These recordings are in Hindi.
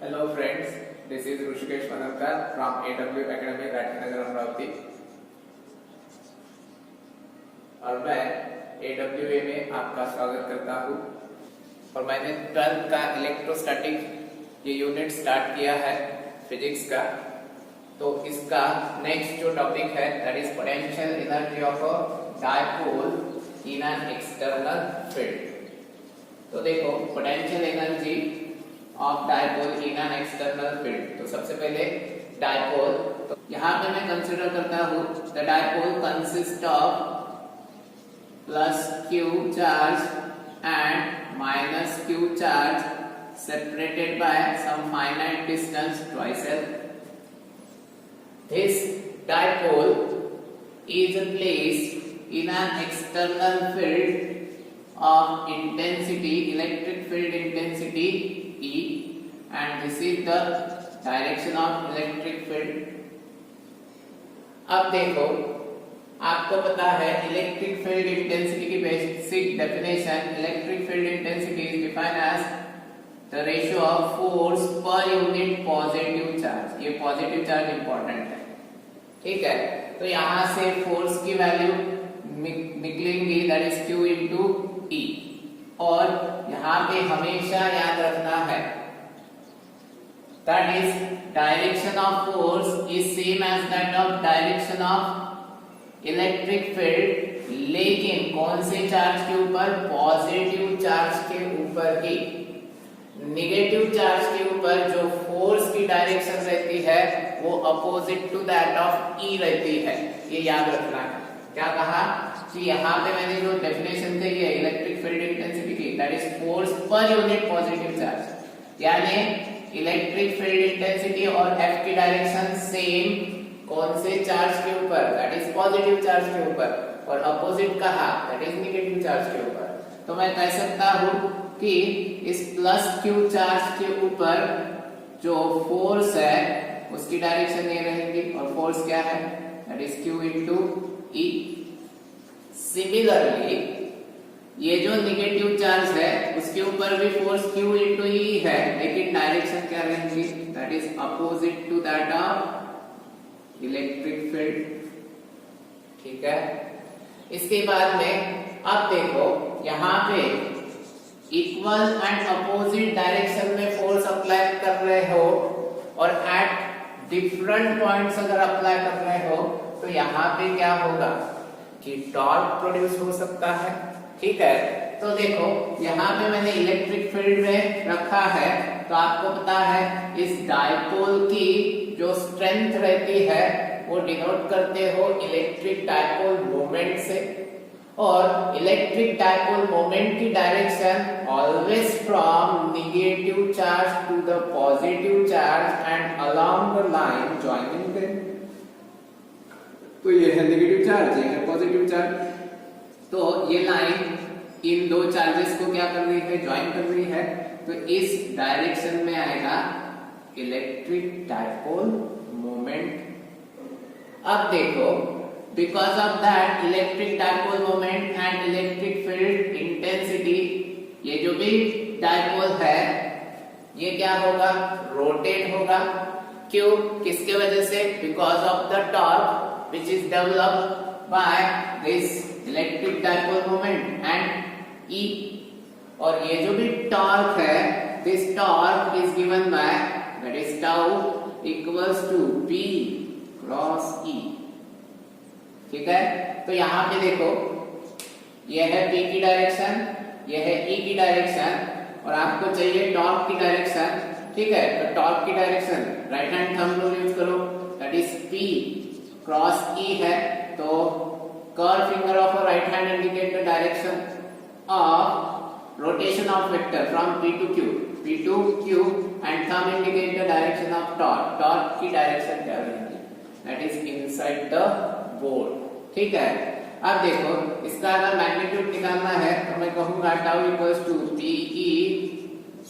Hello friends, this is Rushikesh Manankar from AW Academy राजनागर Amravati और मैं AWA में आपका स्वागत करता हूँ। और मैंने 12th का इलेक्ट्रोस्टैटिक ये यूनिट स्टार्ट किया है फिजिक्स का। तो इसका नेक्स्ट जो टॉपिक है that is potential energy of a dipole in an external field. तो देखो potential energy of dipole in an external field. तो सबसे पहले डायपोल, तो यहाँ पे मैं कंसीडर करता हूँ the dipole consist of plus Q charge and minus Q charge separated by some finite distance twice L. This dipole is placed in an external field of intensity, electric field intensity E, and this is the direction of electric field. अब देखो, आपको पता है इलेक्ट्रिक फील्ड इंटेंसिटी की basic definition, electric field intensity is defined as the ratio of force per unit positive charge. ये पॉजिटिव चार्ज इंपॉर्टेंट है, ठीक है। तो यहां से फोर्स की वैल्यू निकलेंगी that is Q into E, और यहां पे हमेशा याद रखना है that is direction of force is same as that of direction of electric field, लेकिन कौन से चार्ज के ऊपर? पॉजिटिव चार्ज के ऊपर ही। नेगेटिव चार्ज के ऊपर जो फोर्स की डायरेक्शन रहती है वो opposite to that of E रहती है। ये याद रखना है। क्या कहा कि यहाँ पे मैंने जो डेफिनेशन दी है इलेक्ट्रिक फील्ड इंटेंसिटी की, that is force per unit positive charge, यानी इलेक्ट्रिक फील्ड इंटेंसिटी और F की डायरेक्शन सेम कौन से चार्ज के ऊपर? दैट इज पॉजिटिव चार्ज के ऊपर, और अपोजिट कहा दैट इज नेगेटिव चार्ज के ऊपर। तो मैं कह सकता हूँ कि इस प्लस क्यू चार्ज के ऊपर जो फोर्स है उसकी डायरेक्शन ये रहेगी, और फोर्स क्या है? That is Q into E। Similarly ये जो नेगेटिव चार्ज है उसके ऊपर भी फोर्स Q इनटू E है, लेकिन डायरेक्शन क्या रहेगी? That is opposite to that of electric field, ठीक है। इसके बाद में अब देखो यहाँ पे इक्वल एंड अपोजिट डायरेक्शन में फोर्स अप्लाई कर रहे हो और एट डिफरेंट पॉइंट्स अगर अप्लाई कर रहे हो तो यहाँ पे क्या होगा कि टॉर्क प्रोड्यूस हो सकता है, ठीक है। तो देखो यहाँ पे मैंने इलेक्ट्रिक फील्ड में रखा है, तो आपको पता है इस डायपोल की जो स्ट्रेंथ रहती है वो डिनोट करते हो इलेक्ट्रिक डायपोल मोमेंट से, और इलेक्ट्रिक डायपोल मोमेंट की direction always from negative charge to the positive charge and along the line joining them. तो ये है नेगेटिव चार्ज, ये है पॉजिटिव चार्ज। तो ये लाइन इन दो चार्जेस को क्या कर रही है? ज्वाइन कर रही है। तो इस डायरेक्शन में आएगा इलेक्ट्रिक डायपोल मोमेंट। अब देखो because of that electric dipole moment and electric field intensity, ये जो भी डायपोल है ये क्या होगा? रोटेट होगा। क्यों? किसके वजह से? Because of the torque which is developed by this electric dipole moment and E, और ये जो भी टॉर्क है this torque is given by that is tau equals to P cross E, ठीक है। तो यहाँ पे देखो ये है P की डायरेक्शन, ये है E की डायरेक्शन, और आपको चाहिए टॉर्क की डायरेक्शन, ठीक है। तो टॉर्क की direction right hand thumb rule use करो, that is P cross E है। तो curve finger of right hand indicate the direction of rotation of vector from P to Q and thumb indicate the direction of torque. Torque की डायरेक्शन क्या रहेगी? That is inside the board, ठीक है। अब देखो इसका अगर मैग्नीट्यूड निकालना है तो मैं कहूंगा tau equals to PE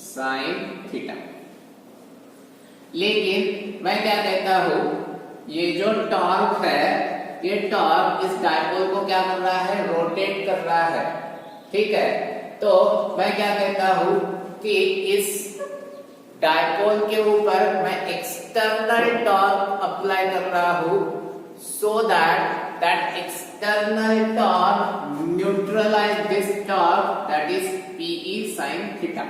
sin theta. लेकिन मैं क्या कहता हूं, ये जो टॉर्क है ये टॉर्क इस डायपोल को क्या कर रहा है? रोटेट कर रहा है, ठीक है। तो मैं क्या कहता हूं कि इस डायपोल के ऊपर मैं एक्सटर्नल टॉर्क अप्लाई कर रहा हूं so that external torque neutralize this torque, that is Pe sin theta.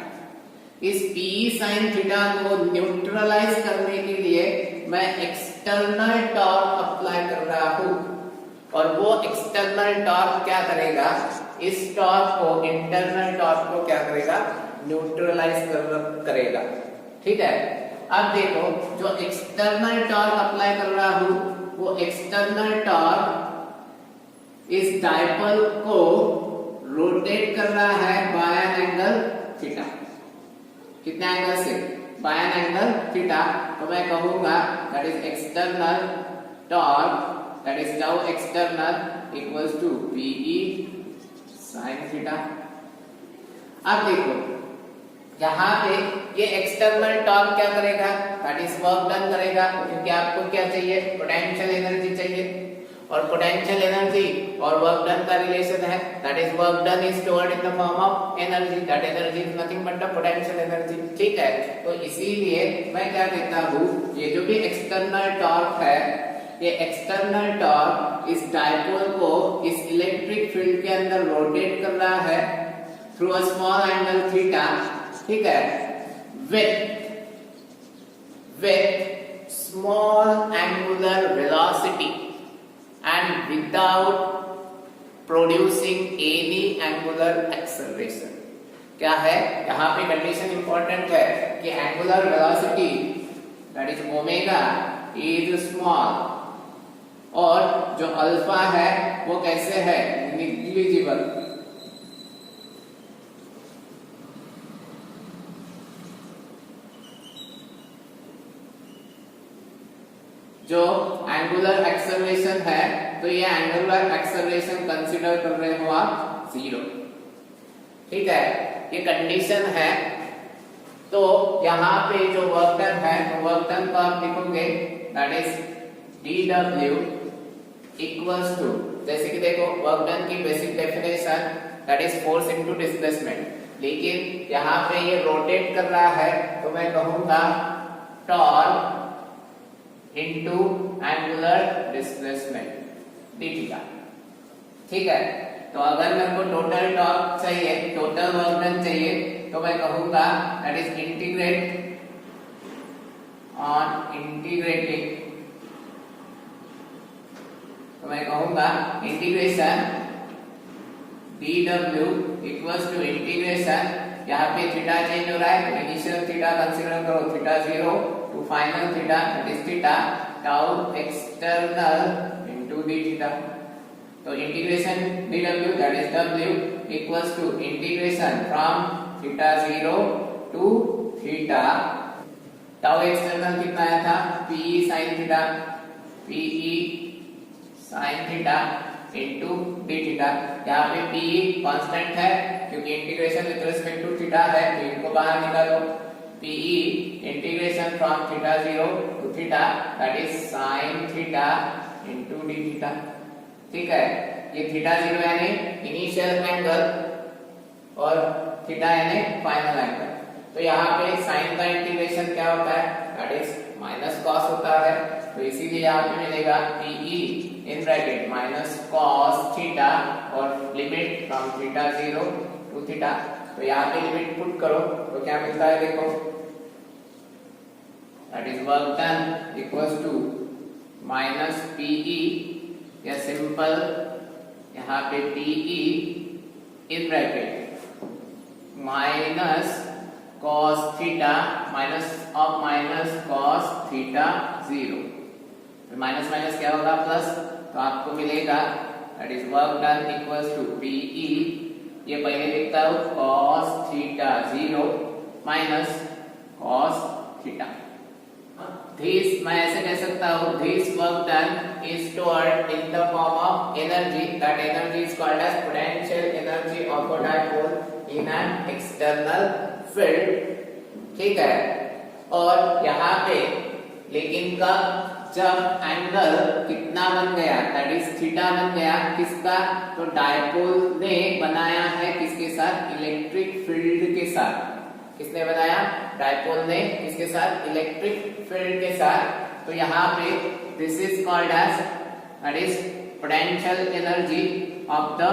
इस Pe sin theta को न्यूट्रलाइज करने के लिए मैं एक्सटर्नल टॉर्क अप्लाई कर रहा हूं और वो एक्सटर्नल टॉर्क क्या करेगा, इस टॉर्क को, इंटरनल टॉर्क को क्या करेगा, न्यूट्रलाइज करेगा। ठीक है, अब देखो जो एक्सटर्नल टॉर्क अप्लाई कर रहा हूं वो एक्सटर्नल टॉर्क इस डायपोल को रोटेट कर रहा है बाय एन एंगल थीटा। कितने एंगल से? By an angle theta. तो मैं कहूंगा that is external torque, that is tau external equals to Pe sin theta. अब देखो यहाँ पे ये एक्सटर्नल टॉर्क क्या करेगा, दैट इज वर्क डन करेगा, क्योंकि आपको क्या चाहिए, पोटेंशियल एनर्जी चाहिए, और पोटेंशियल एनर्जी और वर्क डन का रिलेशन है, that is work done is stored in the form of energy, that energy is nothing but the potential energy. ठीक है, तो इसीलिए मैं क्या कहता हूँ, ये जो भी एक्सटर्नल टॉर्क है, ये एक्सटर्नल टॉर्क इस डायपोल को इस इलेक्ट्रिक फील्ड के अंदर रोटेट कर रहा है through a small angle theta. ठीक है, with small angular velocity and without producing any angular acceleration। क्या है यहाँ पे कंडीशन इंपॉर्टेंट है कि angular velocity that is omega is small और जो अल्फा है वो कैसे है, निग्लिजिबल। जो एंगुलर एक्सेलरेशन है तो ये एंगुलर एक्सेलरेशन कंसीडर कर रहे हो आप 0। ठीक है, ये कंडीशन है। तो यहाँ पे जो वर्क डन है, तो वर्क डन को आप लिखोगे that is dW equals to, जैसे कि देखो वर्क डन की basic definition that is force into displacement, लेकिन यहाँ पे ये रोटेट कर रहा है तो मैं कहूंगा torque into angular displacement d theta. ठीक है, तो अगर मेरे को टोटल टॉर्क चाहिए, टोटल वर्क डन चाहिए, तो मैं कहूंगा that is integrate on integrating, तो मैं कहूंगा integration dW equals to integration, यहाँ पे थीटा चेंज हो रहा है, इनिशियल थीटा कंसीडर करो theta 0 to final theta that is theta tau external into d theta. तो integration dW that is W equals to integration from theta 0 to theta tau external कितना आया था, Pe sin theta, Pe sin theta into d theta. यहाँ पे Pe कांस्टेंट है क्योंकि integration with respect to theta है, तो इनको बाहर निकालो। Pe integration from theta 0 to theta that is sin theta into d theta. ठीक है, ये थीटा 0 यानी इनिशियल एंगल और थीटा यानी फाइनल एंगल। तो यहाँ पे साइन का इंटीग्रेशन क्या होता है, दैट इज माइनस कॉस होता है, तो इसीलिए यहाँ पे मिलेगा Pe in bracket minus cos theta और limit from theta 0 to theta. तो यहाँ पे लिमिट पुट करो तो क्या मिलता है, देखो that is work done equals to minus Pe, या सिंपल यहाँ पे Pe in bracket minus cos theta minus of minus cos theta 0, तो माइनस माइनस क्या होगा प्लस, तो आपको मिलेगा that is work done equals to Pe, ये पहले लिखता हूं cos theta 0 minus cos theta. This मैं ऐसे कह सकता हूं, this work done is stored in the form of energy, that energy is called as potential energy of a dipole in an external field. ठीक है, और यहाँ पे लेकिन कब, जब एंगल कितना बन गया, दैट इज थीटा बन गया, किसका, तो डायपोल ने बनाया है किसके साथ, इलेक्ट्रिक फील्ड के साथ। किसने बनाया? डायपोल ने। किसके साथ? इलेक्ट्रिक फील्ड के साथ। तो यहाँ पे this is called as that is potential energy of the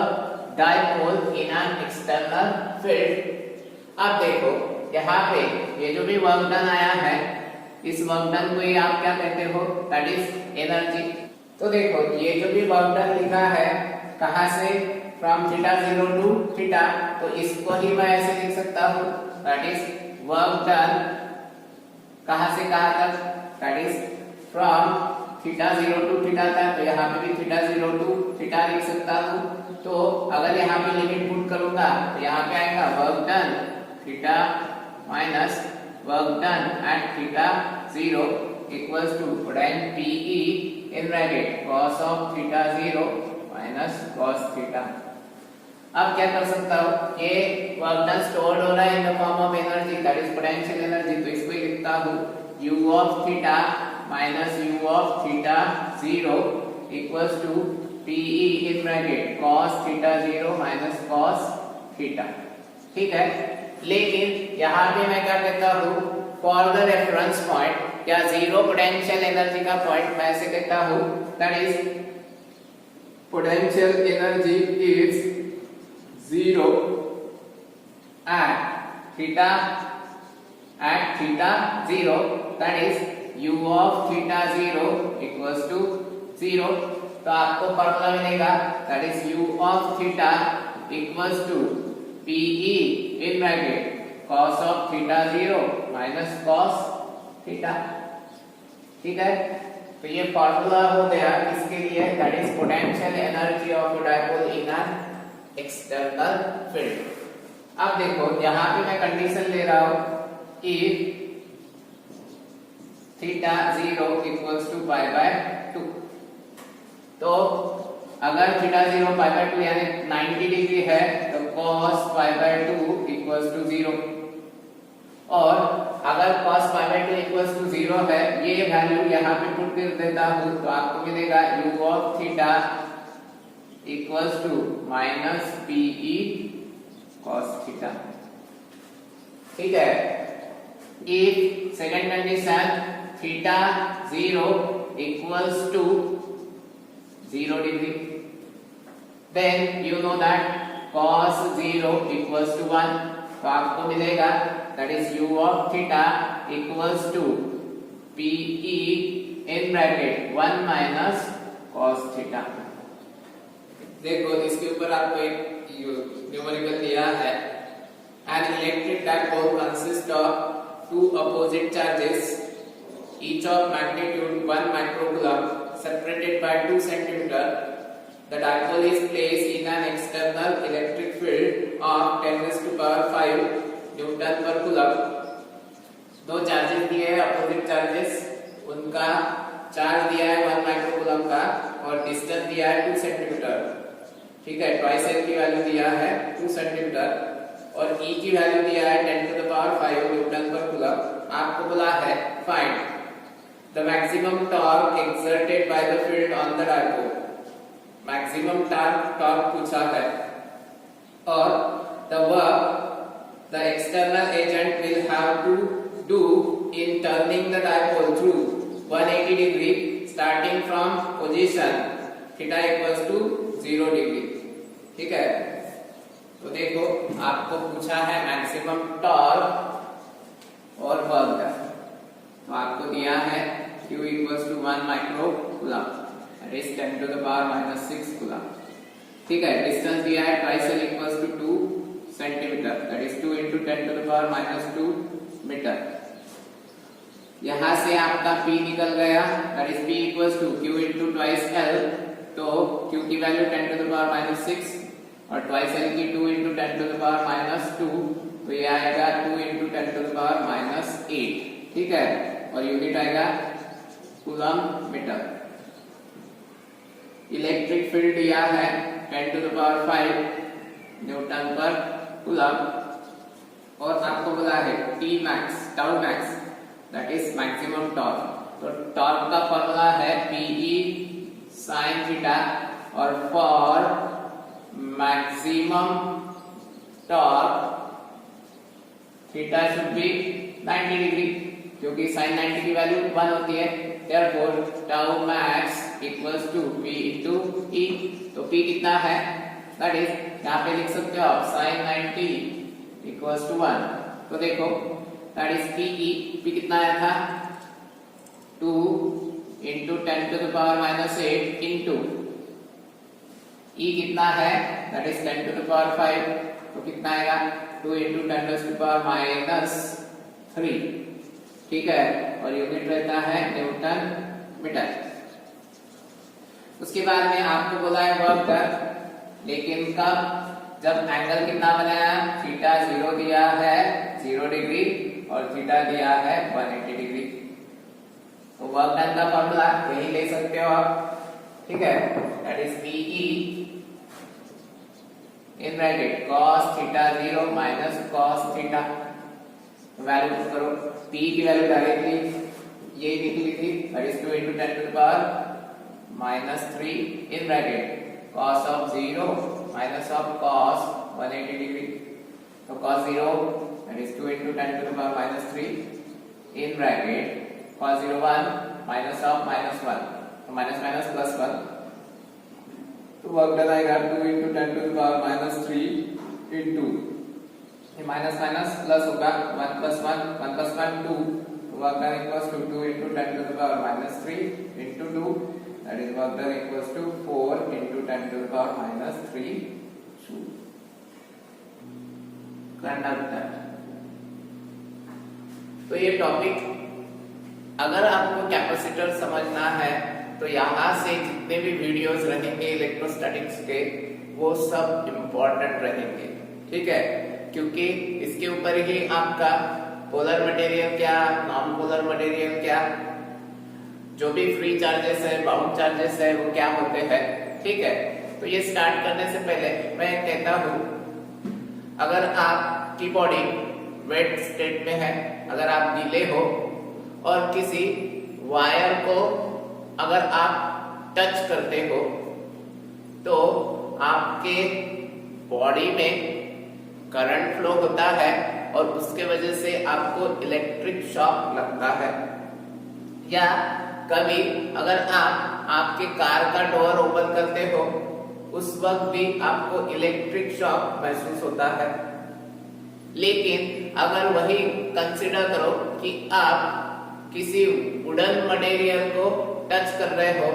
dipole in an external field. अब देखो यहाँ पे ये जो भी वर्क डन आया है, इस वर्क डन को ही आप क्या कहते हो? That is energy. तो देखो ये जो भी वर्क डन लिखा है, कहाँ से? फ्रॉम थीटा 0 टू थीटा, तो इसको ही मैं ऐसे लिख सकता हूँ, दैट इज वर्क डन कहाँ से कहाँ तक? That is from theta 0 to theta तक। तो यहाँ पे भी थीटा 0 टू थीटा लिख सकता हूँ। तो अगर यहाँ पे लिमिट पुट करूंगा तो यहाँ पे आएगा work done theta minus work done at theta 0 equals to potential PE in bracket cos of theta 0 minus cos theta. अब क्या कर सकता हूँ? ये वर्क डन स्टोर्ड हो रहा है in the form of energy, that is potential energy. तो इसको ही लिखता हूँ u of theta minus u of theta 0 equals to PE in bracket cos theta 0 minus cos theta. ठीक है, लेकिन यहाँ पे मैं क्या कहता हूँ? फॉर द रेफरेंस पॉइंट, क्या जीरो पोटेंशियल एनर्जी का पॉइंट मैं ऐसे कहता हूँ, that is potential energy is 0 at theta 0, that is u of theta 0 equals to 0। तो आपको फॉर्मूला मिलेगा, that is u of theta equals to PE in bracket cos of theta 0 minus cos theta। ठीक है, तो ये फॉर्मूला हो गया इसके लिए, that is potential energy of a dipole in an external field। अब देखो यहाँ पे मैं कंडीशन ले रहा हूँ, if theta 0 equals to pi by 2। तो अगर थीटा 0 पाई बाय 2 यानी 90 डिग्री है तो cos pi by 2 equals to 0। और अगर cos pi by 2 equals to 0 है, ये वैल्यू यहाँ पे पुट कर देता हूँ, तो आपको मिलेगा u of theta equals to minus PE cos theta. ठीक है, if second condition theta 0 equals to 0 degree, then you know that cos 0 equals to 1। तो आपको मिलेगा that is u of theta equals to PE in bracket 1 minus cos theta। देखो इसके ऊपर आपको एक न्यूमेरिकल दिया है, an electric dipole consists of two opposite charges each of magnitude 1 microcoulomb separated by 2 centimeter। The dipole is placed in an external electric field of 10 raised to power 5 Newton per coulomb। दो चार्जेस दिए हैं, अपोजिट चार्जेस, उनका चार्ज दिया है 1 माइक्रोकूलम का और डिस्टेंस दिया है 2 सेंटीमीटर। ठीक है, ट्वाइस एल की वैल्यू दिया है 2 सेंटीमीटर और E की वैल्यू दिया है 10 to the power 5 न्यूटन पर कूलम। आपको बोला है find the maximum torque exerted by the field on the dipole. Maximum torque पूछा है और the work the external agent will have to do in turning the dipole through 180 degree starting from position theta equals to 0 degree. ठीक है, तो देखो आपको पूछा है मैक्सिमम टॉर्क और वर्क डन, तो आपको दिया है Q equals to 1 micro coulomb, that is 10 to the power minus 6 coulomb. ठीक है, डिस्टेंस दिया है twice L equals to 2 centimetre, that is 2 into 10 to the power minus 2 metre. यहां से आपका P निकल गया, that is P equals to Q into twice L। तो Q की value 10 to the power minus 6 और ट्वाइस L की 2 into 10 to the power minus 2, तो ये आएगा 2 into 10 to the power minus 8। ठीक है, और यूनिट आएगा कूलम मीटर। इलेक्ट्रिक फील्ड दिया है 10 to the power 5 न्यूटन पर कूलम और आपको बोला है T max, tau max, that is maximum torque. तो टॉर्क का फॉर्मूला है PE sin थीटा और for maximum torque theta should be 90 degree, क्योंकि sin 90 की वैल्यू 1 होती है। therefore tau max equals to p into e। तो p कितना है, दैट इज यहाँ पे लिख सकते हो आप sin 90 equals to 1। तो देखो दैट इज p कितना आया था 2 into 10 to the power minus 8 into e कितना है, that is 10 to the power 5। तो कितना आएगा 2 into 10 to the power minus 3, ठीक है, और यूनिट रहता है न्यूटन मीटर। उसके बाद में आपको बोला है वर्क डन, लेकिन कब, जब एंगल कितना बनाया, थीटा 0 दिया है 0 डिग्री और थीटा दिया है 180 डिग्री। तो वर्क डन का फॉर्मूला यही ले सकते हो आप, ठीक है, that is PE in bracket cos theta 0 minus cos theta. Value put करो, p की वैल्यू डायरेक्टली ये निकली थी, that is 2 into 10 to the power minus 3 in bracket cos of 0 minus of cos 180 degree. तो cos 0 that is 2 into 10 to the power minus 3 in bracket cos 0 1 minus of minus 1, तो minus minus plus 1। तो वर्क डन आएगा 2 into 10 to the power minus 3 into ये माइनस माइनस प्लस होगा 1 plus 1 1 plus 1 2। Work done equals to 2 into 10 to the power minus 3 into 2, that is work done equals to 4 into 10 to the power minus 3 joule। Conductor. तो ये टॉपिक अगर आपको कैपेसिटर समझना है तो यहाँ से जितने भी वीडियोस रहेंगे इलेक्ट्रोस्टैटिक्स के वो सब इम्पोर्टेंट रहेंगे, ठीक है, क्योंकि इसके ऊपर ही आपका पोलर मटेरियल क्या, नॉन पोलर मटेरियल क्या, जो भी फ्री चार्जेस है, बाउंड चार्जेस है, वो क्या होते हैं, ठीक है। तो ये स्टार्ट करने से पहले मैं कहता हूं, अगर आपकी बॉडी वेट स्टेट में है, अगर आप गीले हो और किसी वायर को अगर आप टच करते हो तो आपके बॉडी में करंट फ्लो होता है और उसके वजह से आपको इलेक्ट्रिक शॉक लगता है। या कभी अगर आप आपके कार का डोर ओपन करते हो उस वक्त भी आपको इलेक्ट्रिक शॉक महसूस होता है। लेकिन अगर वही कंसीडर करो कि आप किसी वुडन मटेरियल को टच कर रहे हो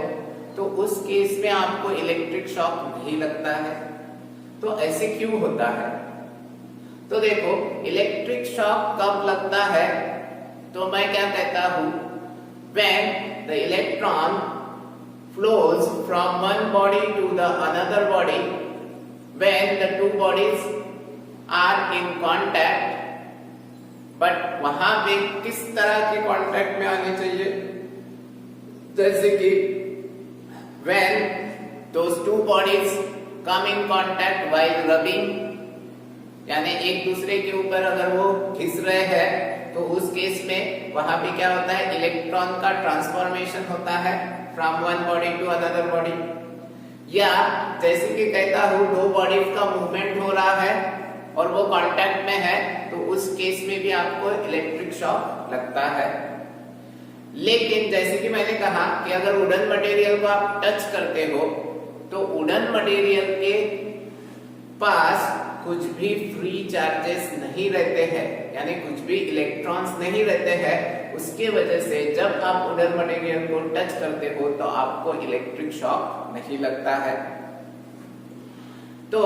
तो उस केस में आपको इलेक्ट्रिक शॉक नहीं लगता है। तो ऐसे क्यों होता है? तो देखो, इलेक्ट्रिक शॉक कब लगता है, तो मैं क्या कहता हूं, when the electron flows from one body to the another body, when the two bodies are in contact, but वहां पे किस तरह के कांटेक्ट में आने चाहिए, जैसे कि when those two bodies come in contact while rubbing, यानी एक दूसरे के ऊपर अगर वो घिस रहे हैं तो उस केस में वहां पे क्या होता है, इलेक्ट्रॉन का ट्रांसफॉर्मेशन होता है from one body to another body. या जैसे कि कहता हूं दो बॉडीज का मूवमेंट हो रहा है और वो कांटेक्ट में है तो उस केस में भी आपको इलेक्ट्रिक शॉक लगता है। लेकिन जैसे कि मैंने कहा कि अगर वुडन मटेरियल को आप टच करते हो तो वुडन मटेरियल के पास कुछ भी फ्री चार्जेस नहीं रहते हैं, यानी कुछ भी इलेक्ट्रॉन्स नहीं रहते हैं। उसके वजह से जब आप वुडन मटेरियल को टच करते हो तो आपको इलेक्ट्रिक शॉक नहीं लगता है। तो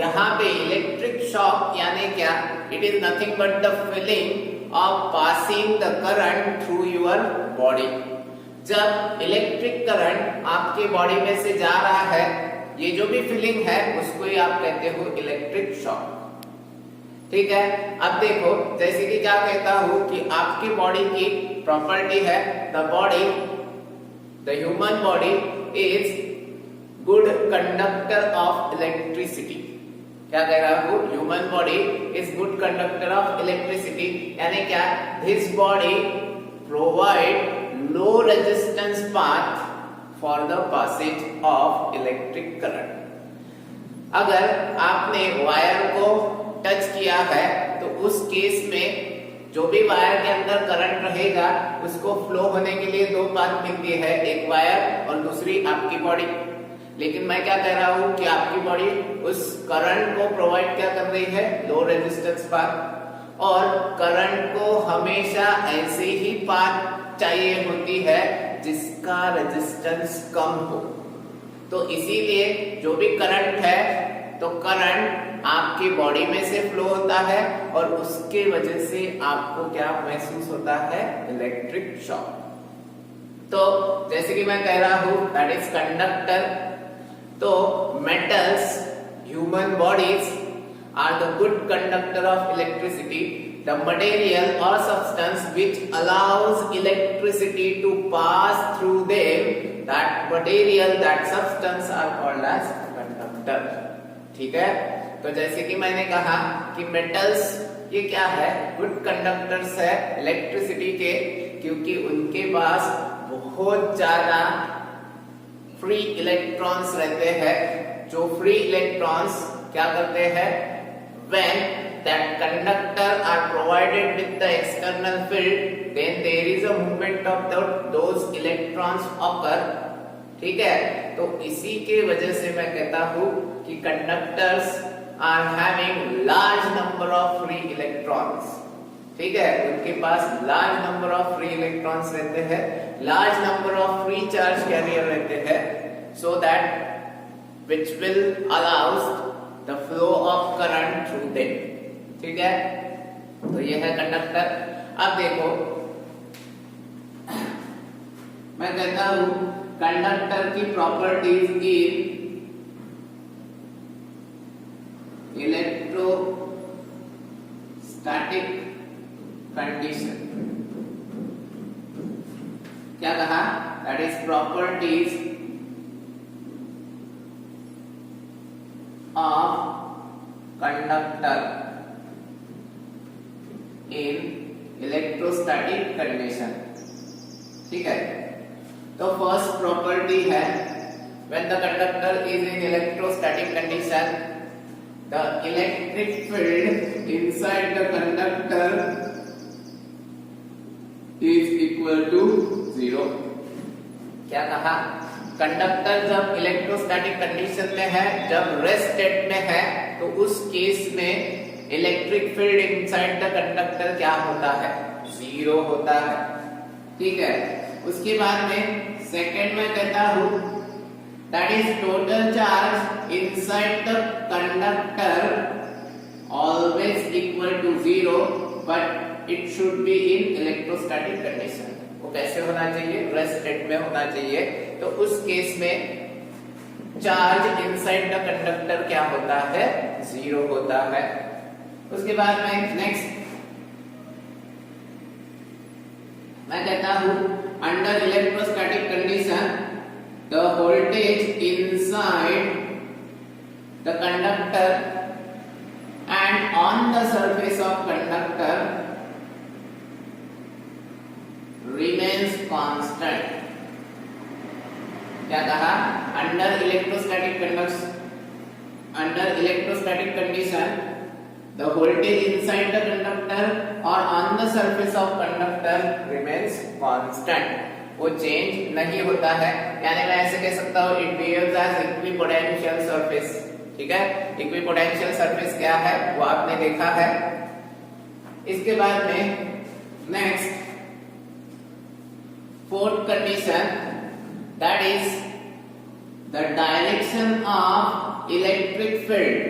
यहाँ पे इलेक्ट्रिक शॉक यानी क्या, it is nothing but the feeling of passing the current through your body. जब इलेक्ट्रिक करंट आपके बॉडी में से जा रहा है, ये जो भी फीलिंग है उसको ही आप कहते हो इलेक्ट्रिक शॉक, ठीक है। अब देखो, जैसे कि क्या कहता हूं कि आपकी बॉडी की प्रॉपर्टी है, the body, the human body is good conductor of electricity. क्या कह रहा हूं, human body is good conductor of electricity, यानी क्या, this body provide low resistance path for the passage of electric current. अगर आपने वायर को टच किया है तो तो उस केस में जो भी वायर के अंदर करंट रहेगा उसको फ्लो होने के लिए दो पाथ मिलती है, एक वायर और दूसरी आपकी बॉडी। लेकिन मैं क्या कह रहा हूं कि आपकी बॉडी उस करंट को प्रोवाइड क्या कर रही है, लो रेजिस्टेंस पाथ, और करंट को हमेशा ऐसे ही पाथ चाहिए होती है जिसका रेजिस्टेंस कम हो। तो इसीलिए जो भी करंट है तो करंट आपकी बॉडी में से फ्लो होता है और उसके वजह से आपको क्या महसूस होता है, इलेक्ट्रिक शॉक। तो जैसे कि मैं कह रहा हूं दैट इज कंडक्टर। तो metals, human bodies are the good conductor of electricity. The material or substance which allows electricity to pass through them, that material, that substance are called as conductor। ठीक है, तो जैसे कि मैंने कहा कि मेटल्स ये क्या है, गुड कंडक्टर्स है इलेक्ट्रिसिटी के, क्योंकि उनके पास बहुत ज्यादा फ्री इलेक्ट्रॉन्स रहते हैं। जो फ्री इलेक्ट्रॉन्स क्या करते हैं, when that conductor are provided with the external field, then there is a movement of those electrons occur। ठीक है, तो इसी के वजह से मैं कहता हूं कि conductors are having large number of free electrons. ठीक है, उनके पास large number of free electrons रहते हैं, large number of free charge carrier रहते हैं, so that which will allows the flow of current through them. ठीक है, तो ये है कंडक्टर। अब देखो मैं कहता हूं कंडक्टर की प्रॉपर्टीज इन इलेक्ट्रोस्टैटिक कंडीशन। क्या कहा, that is properties of conductor in electrostatic condition. ठीक है, तो फर्स्ट प्रॉपर्टी है when the conductor is in electrostatic condition, the electric field inside the conductor is equal to 0। क्या कहा, कंडक्टर जब इलेक्ट्रोस्टैटिक कंडीशन में है, जब रेस्ट स्टेट में है, तो उस केस में electric field inside the conductor क्या होता है, 0 होता है। ठीक है, उसके बाद में सेकंड में कहता हूं that is total charge inside the conductor always equal to 0, but it should be in electrostatic condition. वो कैसे होना चाहिए, रेस्ट स्टेट में होना चाहिए। तो उस केस में चार्ज इनसाइड द कंडक्टर क्या होता है, 0 होता है। उसके बाद में नेक्स्ट मैं कहता हूं under electrostatic condition the voltage inside the conductor and on the surface of conductor remains constant. क्या कहा, under electrostatic condition the voltage inside the conductor or on the surface of conductor remains constant। वो चेंज नहीं होता है, यानी मैं ऐसे कह सकता हूँ it behaves as equipotential surface। ठीक है, इक्विपोटेंशियल सरफेस क्या है वो आपने देखा है। इसके बाद में next fourth condition, that is the direction of electric field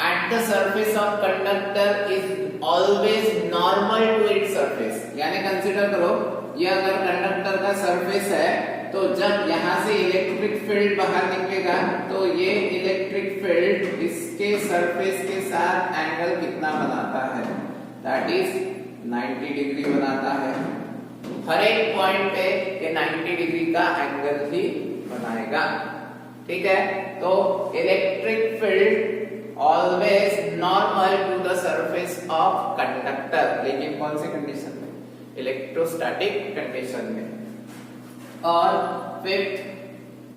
at the surface of conductor is always normal to its surface। यानी कंसीडर करो ये अगर कंडक्टर का सरफेस है, तो जब यहाँ से इलेक्ट्रिक फील्ड बाहर निकलेगा तो ये इलेक्ट्रिक फील्ड इसके सरफेस के साथ एंगल कितना बनाता है, दैट इज 90 डिग्री बनाता है। हर एक पॉइंट पे ये 90 डिग्री का एंगल ही बनाएगा। ठीक है, तो electric field always normal to the surface of conductor, लेकिन कौन से कंडीशन में, इलेक्ट्रोस्टैटिक कंडीशन में। और fifth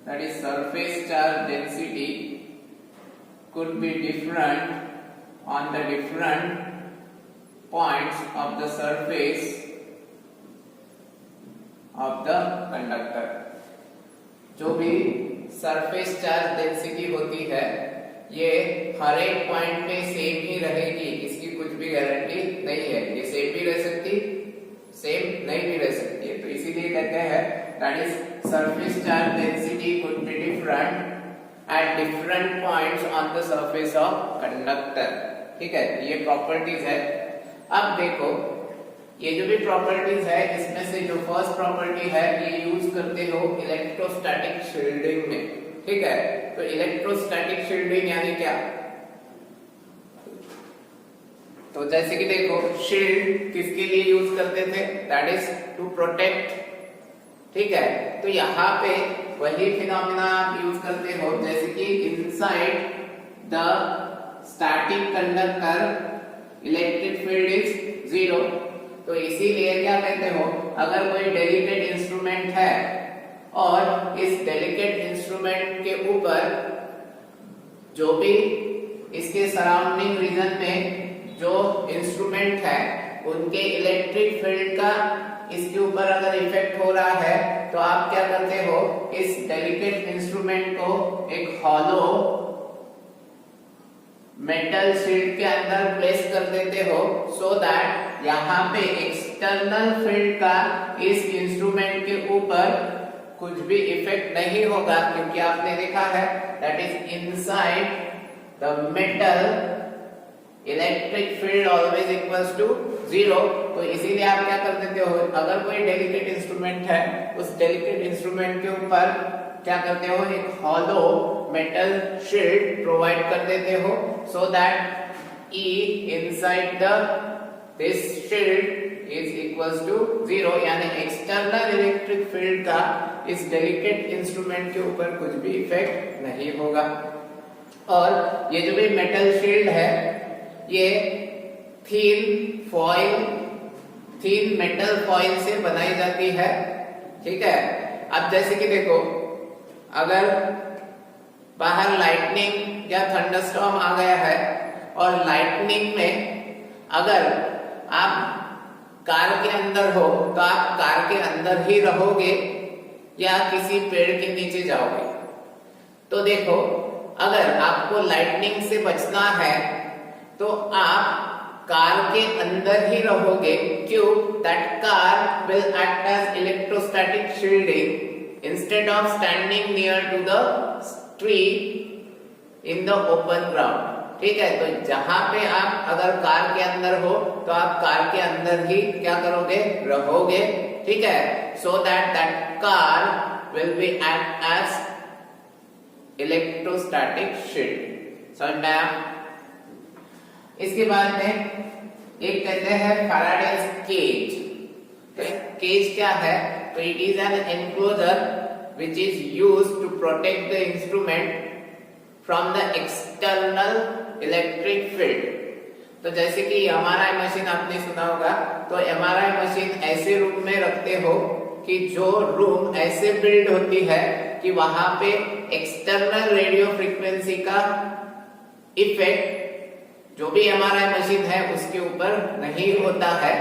that is surface charge density could be different on the different points of the surface of the conductor। जो भी सरफेस चार्ज डेंसिटी होती है ये हर एक पॉइंट पे सेम ही रहेगी, इसकी कुछ भी गारंटी नहीं है। ये सेम भी रह सकती, सेम नहीं भी रह सकती है। तो इसीलिए कहते हैं that is surface charge density could be different at different points on the surface of conductor. ठीक है, ये प्रॉपर्टीज है। अब देखो ये जो भी प्रॉपर्टीज है इसमें से जो फर्स्ट प्रॉपर्टी है ये यूज करते हो इलेक्ट्रोस्टैटिक शील्डिंग में। ठीक है, तो इलेक्ट्रोस्टैटिक शील्डिंग यानी क्या? तो जैसे कि देखो शील्ड किसके लिए यूज करते थे? That is to protect. ठीक है, तो यहाँ पे वही फिनोमेना आप यूज करते हो जैसे कि inside the static conductor electric field is 0। तो इसीलिए क्या कहते हो, अगर कोई डेलिकेट इंस्ट्रूमेंट है और इस डेलिकेट इंस्ट्रूमेंट के ऊपर जो भी इसके सराउंडिंग रीजन में जो इंस्ट्रूमेंट है उनके इलेक्ट्रिक फील्ड का इसके ऊपर अगर इफेक्ट हो रहा है तो आप क्या करते हो, इस डेलिकेट इंस्ट्रूमेंट को एक हॉलो मेटल शील्ड के अंदर प्लेस कर देते हो सो दैट यहाँ पे एक्सटर्नल फील्ड का इस इंस्ट्रूमेंट के ऊपर कुछ भी इफेक्ट नहीं होगा, क्योंकि आपने देखा है that is inside the metal electric field always equals to 0। तो इसीलिए आप क्या कर देते हो, अगर कोई डेलिकेट इंस्ट्रूमेंट है उस डेलिकेट इंस्ट्रूमेंट के ऊपर क्या करते हो, एक हॉलो मेटल शील्ड प्रोवाइड कर देते हो so that E inside this shield is equals to 0, यानी एक्सटर्नल इलेक्ट्रिक फील्ड का इस डेलिकेट इंस्ट्रूमेंट के ऊपर कुछ भी इफेक्ट नहीं होगा। और ये जो भी मेटल शील्ड है ये थीन मेटल फॉइल से बनाई जाती है। ठीक है, अब जैसे कि देखो अगर बाहर लाइटनिंग या थंडरस्टॉर्म आ गया है और लाइटनिंग में अगर आप कार के अंदर हो तो आप कार के अंदर ही रहोगे या किसी पेड़ के नीचे जाओगे। तो देखो अगर आपको लाइटनिंग से बचना है तो आप कार के अंदर ही रहोगे। क्यों? That car will act as electrostatic shielding instead of standing near to the tree in the open ground. ठीक है, तो जहां पे आप अगर कार के अंदर हो तो आप कार के अंदर ही क्या करोगे, रहोगे। ठीक है, so that car will be act as electrostatic shield. समझ में आया? इसके बाद में एक कहते हैं फैराडेज केज। तो केज क्या है? तो it is an enclosure which is used to protect the instrument from the external electric field। तो जैसे कि MRI मशीन आपने सुना होगा, तो MRI मशीन ऐसे रूम में रखते हो कि जो रूम ऐसे बिल्ड होती है कि वहां पे एक्सटर्नल रेडियो फ्रीक्वेंसी का इफेक्ट जो भी MRI मशीन है उसके ऊपर नहीं होता है।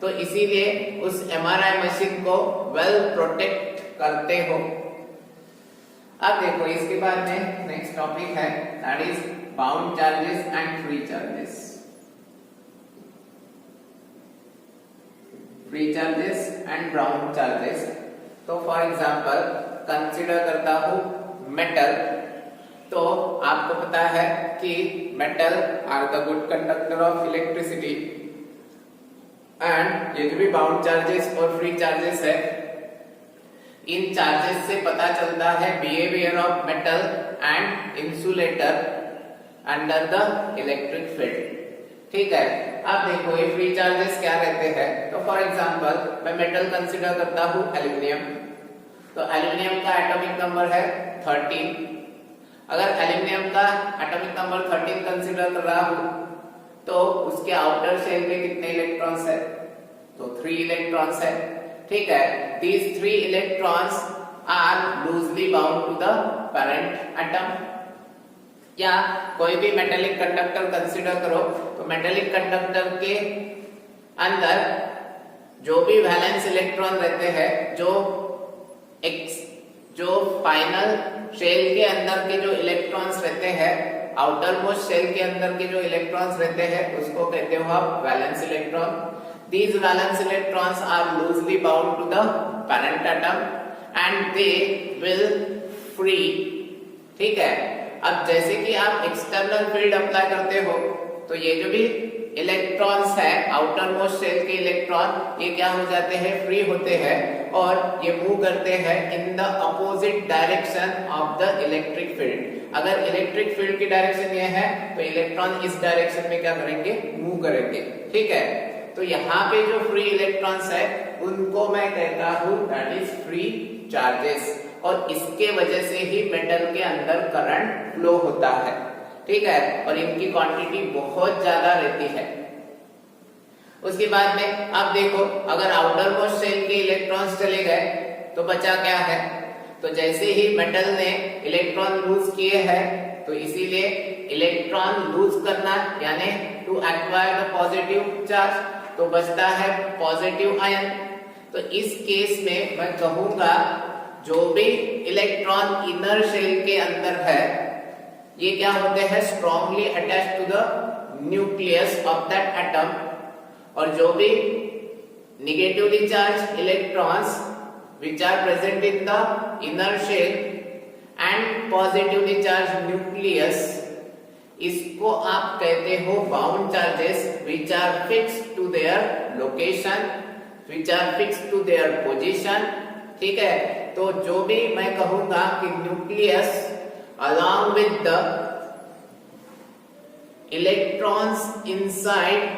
तो इसीलिए उस MRI मशीन को वेल प्रोटेक्ट करते हो। अब देखो इसके बाद में नेक्स्ट टॉपिक है that is bound charges and free charges. Free charges and bound charges. तो फॉर एग्जांपल कंसीडर करता हूं मेटल। तो आपको पता है कि metal are the good conductor of electricity and ये जो भी बाउंड चार्जेस और फ्री चार्जेस है इन चार्जेस से पता चलता है behaviour of metal and insulator under the electric field. ठीक है, अब देखो ये फ्री चार्जेस क्या रहते हैं। तो फॉर एग्जांपल मैं मेटल कंसीडर करता हूं एल्युमिनियम। तो एल्युमिनियम का एटॉमिक नंबर है 13। अगर एल्युमिनियम का एटॉमिक नंबर 13 कंसीडर कर रहा हूं तो उसके आउटर शेल में कितने इलेक्ट्रॉन्स है? तो 3 इलेक्ट्रॉन्स है। ठीक है, these 3 electrons are loosely bound to the parent atom। या कोई भी मेटेलिक कंडक्टर कंसीडर करो, तो मेटेलिक कंडक्टर के अंदर जो भी वैलेंस इलेक्ट्रॉन रहते हैं, जो फाइनल शेल के अंदर के जो इलेक्ट्रॉन्स रहते हैं, आउटर मोस्ट शेल के अंदर के जो इलेक्ट्रॉन्स रहते हैं, उसको कहते हो आप valence electron. These valence electrons are loosely bound to the parent atom and they will free, ठीक है। अब जैसे कि आप एक्सटर्नल फील्ड अप्लाई करते हो, तो ये जो भी इलेक्ट्रॉन्स है, आउटर मोस्ट शेल के इलेक्ट्रॉन, ये क्या हो जाते हैं, फ्री होते हैं और ये मूव करते हैं in the opposite direction of the electric field. अगर इलेक्ट्रिक फील्ड की डायरेक्शन ये है, तो इलेक्ट्रॉन इस डायरेक्शन में क्या करेंगे, मूव करेंगे, ठीक है। तो यहाँ पे जो फ्री इलेक्ट्रॉन्स है, उनको मैं कहता हूँ दैट इज फ्री चार्जेस, और इसके वजह से ही मेटल के अंदर करंट फ्लो होता है, ठीक है, और इनकी क्वांटिटी बहुत ज्यादा रहती है। उसके बाद में आप देखो, अगर आउटर मोस्ट शेल के इलेक्ट्रॉन्स चले गए तो बचा क्या है, तो जैसे ही मेटल ने इलेक्ट्रॉन लूज किए हैं, तो इसीलिए इलेक्ट्रॉन लूज करना यानी to acquire the positive charge, तो बचता है पॉजिटिव आयन। तो इस केस में मैं कहूंगा जो भी इलेक्ट्रॉन इनर शेल के अंदर है, ये क्या होते हैं, strongly attached to the nucleus of that atom, और जो भी negatively charge electrons which are present in the inner shell and positively charged nucleus, इसको आप कहते हो bound charges which are fixed to their location, which are fixed to their position, ठीक है। तो जो भी मैं कहूंगा कि nucleus along with the electrons inside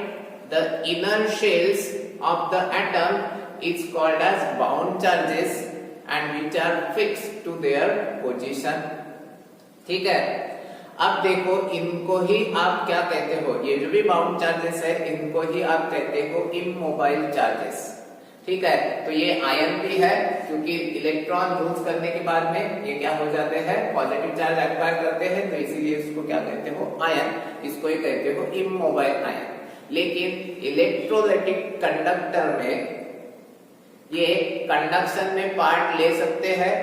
the inner shells of the atom is called as bound charges and which are fixed to their position, ठीक है। अब देखो, इनको ही आप क्या कहते हो, ये जो भी बाउंड चार्जेस है, इनको ही आप कहते हो इमोबाइल चार्जेस, ठीक है। तो ये आयन भी है, क्योंकि इलेक्ट्रॉन लूज करने के बाद में ये क्या हो जाते हैं, पॉजिटिव चार्ज एक्वायर करते हैं, तो इसीलिए इसको क्या कहते हो, आयन, इसको ही कहते हो इमोबाइल आयन। लेकिन इलेक्ट्रोलाइटिक कंडक्टर में ये कंडक्शन में पार्ट ले सकते हैं,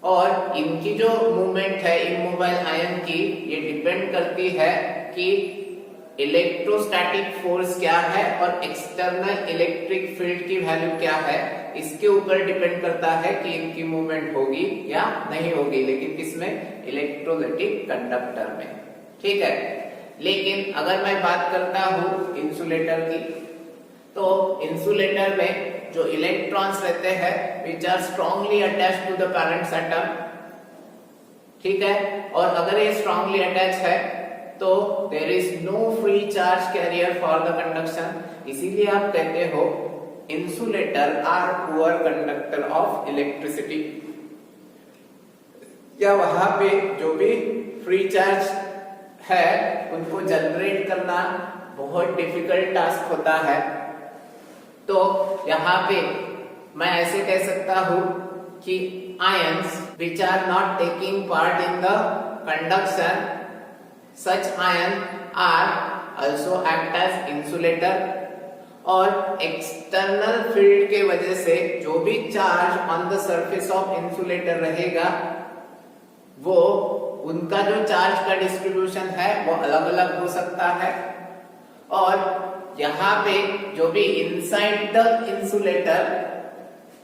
और इनकी जो मूवमेंट है इमोबाइल आयन की, ये डिपेंड करती है कि इलेक्ट्रोस्टैटिक फोर्स क्या है और एक्सटर्नल इलेक्ट्रिक फील्ड की वैल्यू क्या है, इसके ऊपर डिपेंड करता है कि इनकी मूवमेंट होगी या नहीं होगी। लेकिन किसमें, इलेक्ट्रोलाइटिक कंडक्टर में, ठीक है। लेकिन अगर मैं बात करता हूं इंसुलेटर की, तो इंसुलेटर में जो इलेक्ट्रॉन्स रहते हैं which are strongly attached to the parent atom, ठीक है, और अगर ये strongly attached है तो there is no free charge carrier for the conduction, इसीलिए आप कहते हो insulator are poor conductor of electricity। या वहां पे जो भी फ्री चार्ज है उनको जनरेट करना बहुत डिफिकल्ट टास्क होता है। तो यहाँ पे मैं ऐसे कह सकता हूं कि ions which are not taking part in the conduction, such ion are also act as insulator, और एक्सटर्नल फील्ड के वजह से जो भी charge on the surface of insulator रहेगा, वो उनका जो चार्ज का डिस्ट्रीब्यूशन है वो अलग अलग हो सकता है, और यहाँ पे जो भी inside the insulator,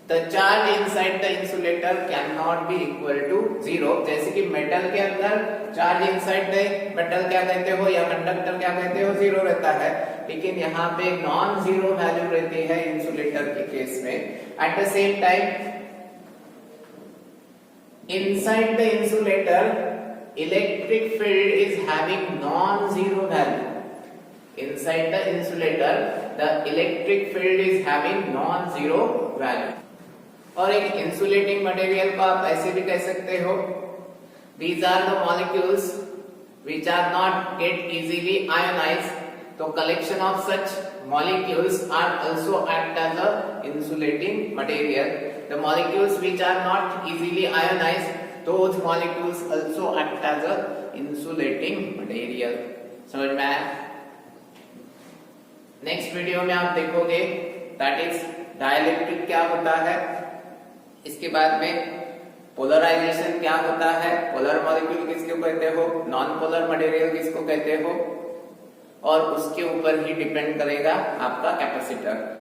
the charge inside the insulator cannot be equal to zero. जैसे कि मेटल के अंदर चार्ज इनसाइड द मेटल क्या कहते हो, या कंडक्टर क्या कहते हो, जीरो रहता है, लेकिन यहाँ पे नॉन जीरो वैल्यू रहती है इंसुलेटर के केस में। At the same time inside the insulator electric field is having non-zero value, inside the insulator the electric field is having non-zero value। और एक insulating material को आप ऐसे भी कह सकते हो, these are the molecules which are not get easily ionized, तो collection of such molecules are also act as a insulating material। The molecules which are not easily ionized, those molecules also act as a insulating material. समझ में आया? नेक्स्ट वीडियो में आप देखोगे दैट इज डाइलेक्ट्रिक क्या होता है, इसके बाद में पोलराइजेशन क्या होता है, पोलर मॉलिक्यूल किसको कहते हो, नॉन पोलर मटेरियल किसको कहते हो, और उसके ऊपर ही डिपेंड करेगा आपका कैपेसिटर।